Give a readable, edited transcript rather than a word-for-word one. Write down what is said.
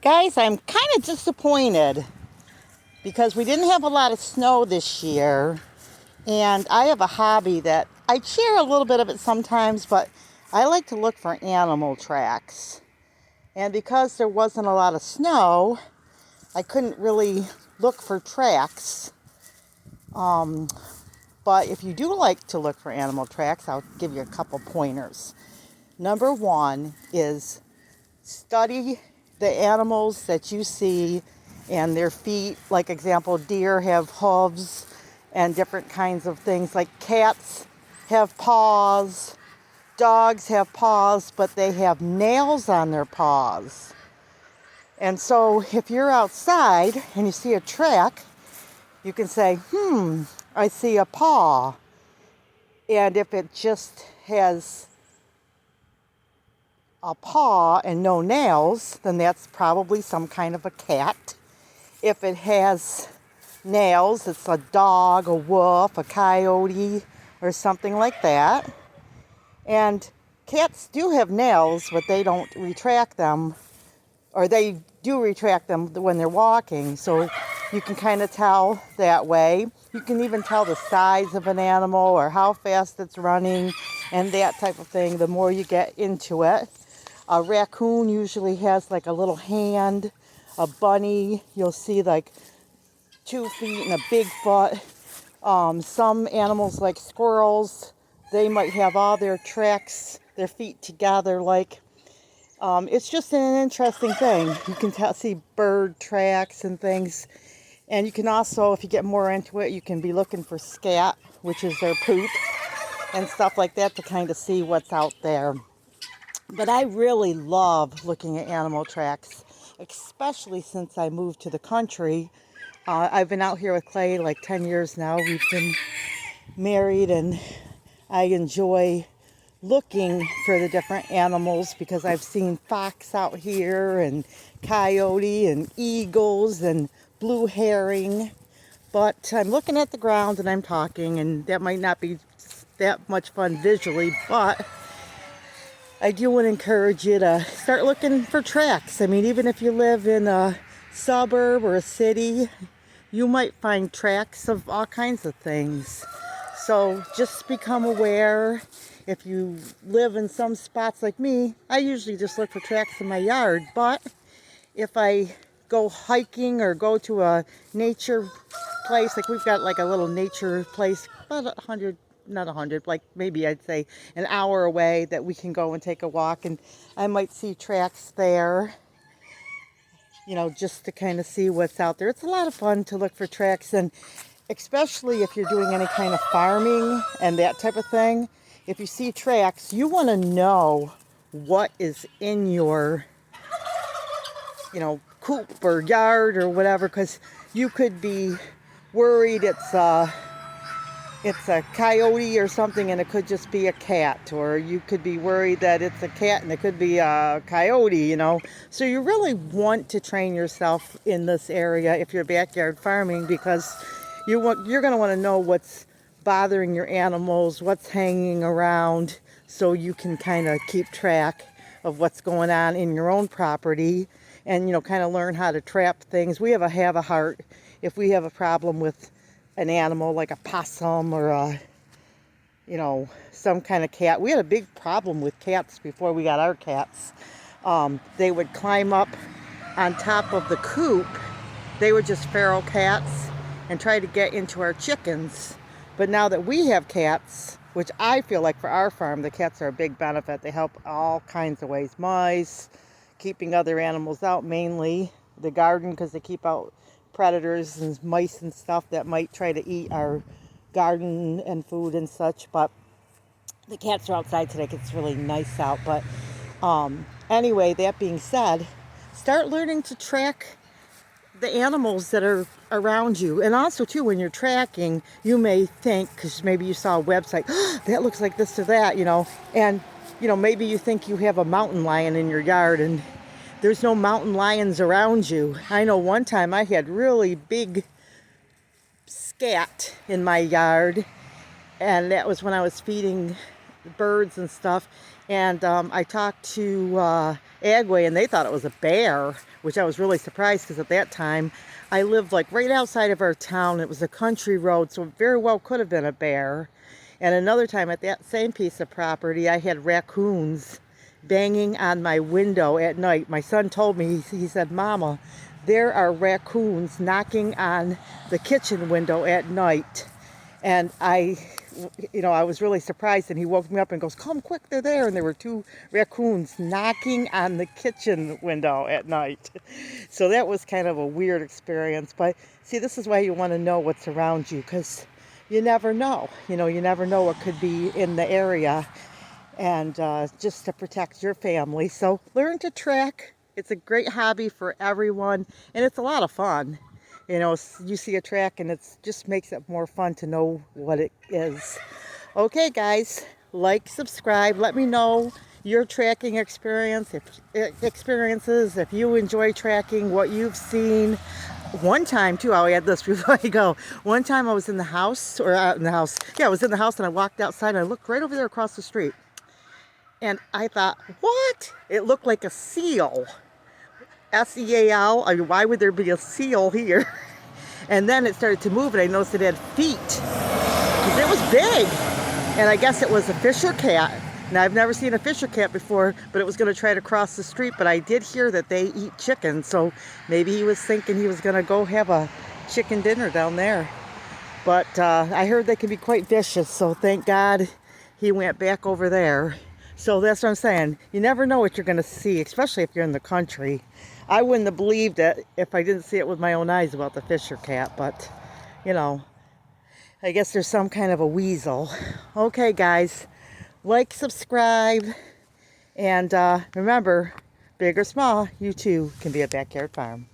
Guys, I'm kind of disappointed because we didn't have a lot of snow this year, and I have a hobby that I share a little bit of it sometimes, but I like to look for animal tracks. And because there wasn't a lot of snow, I couldn't really look for tracks. But if you do like to look for animal tracks, I'll give you a couple pointers. Number one is study the animals that you see and their feet. Like example, deer have hooves and different kinds of things. Like cats have paws, dogs have paws, but they have nails on their paws. And so if you're outside and you see a track, you can say, I see a paw. And if it just has a paw and no nails, then that's probably some kind of a cat. If it has nails, it's a dog, a wolf, a coyote, or something like that. And cats do have nails, but they don't retract them, or they do retract them when they're walking. So you can kind of tell that way. You can even tell the size of an animal or how fast it's running and that type of thing the more you get into it. A raccoon usually has like a little hand. A bunny, you'll see like 2 feet and a big foot. Some animals like squirrels, they might have all their tracks, their feet together. It's just an interesting thing. You can see bird tracks and things. And you can also, if you get more into it, you can be looking for scat, which is their poop, and stuff like that to kind of see what's out there. But I really love looking at animal tracks, especially since I moved to the country. I've been out here with Clay like 10 years now. We've been married, and I enjoy looking for the different animals because I've seen fox out here and coyote and eagles and blue herring. But I'm looking at the ground and I'm talking, and that might not be that much fun visually, but I do want to encourage you to start looking for tracks. I mean, even if you live in a suburb or a city, you might find tracks of all kinds of things. So just become aware. If you live in some spots like me, I usually just look for tracks in my yard. But if I go hiking or go to a nature place, like we've got like a little nature place about 100, not 100, like maybe I'd say an hour away that we can go and take a walk, and I might see tracks there, just to kind of see what's out there. It's a lot of fun to look for tracks, and especially if you're doing any kind of farming and that type of thing. If you see tracks, you want to know what is in your, coop or yard or whatever, because you could be worried it's a coyote or something, and it could just be a cat, or you could be worried that it's a cat and it could be a coyote, So you really want to train yourself in this area if you're backyard farming, because you're going to want to know what's bothering your animals, what's hanging around, so you can kind of keep track of what's going on in your own property, and kind of learn how to trap things. We have a heart if we have a problem with an animal like a possum or some kind of cat. We had a big problem with cats before we got our cats. They would climb up on top of the coop. They were just feral cats and try to get into our chickens. But now that we have cats, which I feel like for our farm, the cats are a big benefit. They help all kinds of ways. Mice, keeping other animals out, mainly the garden, because they keep out predators and mice and stuff that might try to eat our garden and food and such. But the cats are outside today because it's really nice out. But anyway, that being said, start learning to track the animals that are around you. And also too, when you're tracking, you may think, because maybe you saw a website, that looks like this or that, and maybe you think you have a mountain lion in your yard, and there's no mountain lions around you. I know one time I had really big scat in my yard, and that was when I was feeding birds and stuff. And I talked to Agway, and they thought it was a bear, which I was really surprised because at that time I lived like right outside of our town. It was a country road, so it very well could have been a bear. And another time at that same piece of property, I had raccoons banging on my window at night. My son told me, he said, "Mama, there are raccoons knocking on the kitchen window at night." And I was really surprised, and he woke me up and goes, "Come quick, they're there." And there were 2 raccoons knocking on the kitchen window at night. So that was kind of a weird experience. But see, this is why you want to know what's around you, because you never know. You never know what could be in the area, and just to protect your family. So learn to track. It's a great hobby for everyone, and it's a lot of fun. You see a track and it just makes it more fun to know what it is. Okay, guys, like, subscribe. Let me know your tracking experiences, if you enjoy tracking, what you've seen. One time, too, I'll add this before I go. One time I was in the house, or out in the house. Yeah, I was in the house, and I walked outside, and I looked right over there across the street. And I thought, what? It looked like a seal. S-E-A-L. I mean, why would there be a seal here? And then it started to move, and I noticed it had feet. Because it was big. And I guess it was a Fisher cat. Now, I've never seen a Fisher cat before, but it was going to try to cross the street. But I did hear that they eat chicken, so maybe he was thinking he was going to go have a chicken dinner down there. But I heard they can be quite vicious, so thank God he went back over there. So that's what I'm saying. You never know what you're going to see, especially if you're in the country. I wouldn't have believed it if I didn't see it with my own eyes about the Fisher cat, but, I guess there's some kind of a weasel. Okay, guys, like, subscribe, and remember, big or small, you too can be a backyard farm.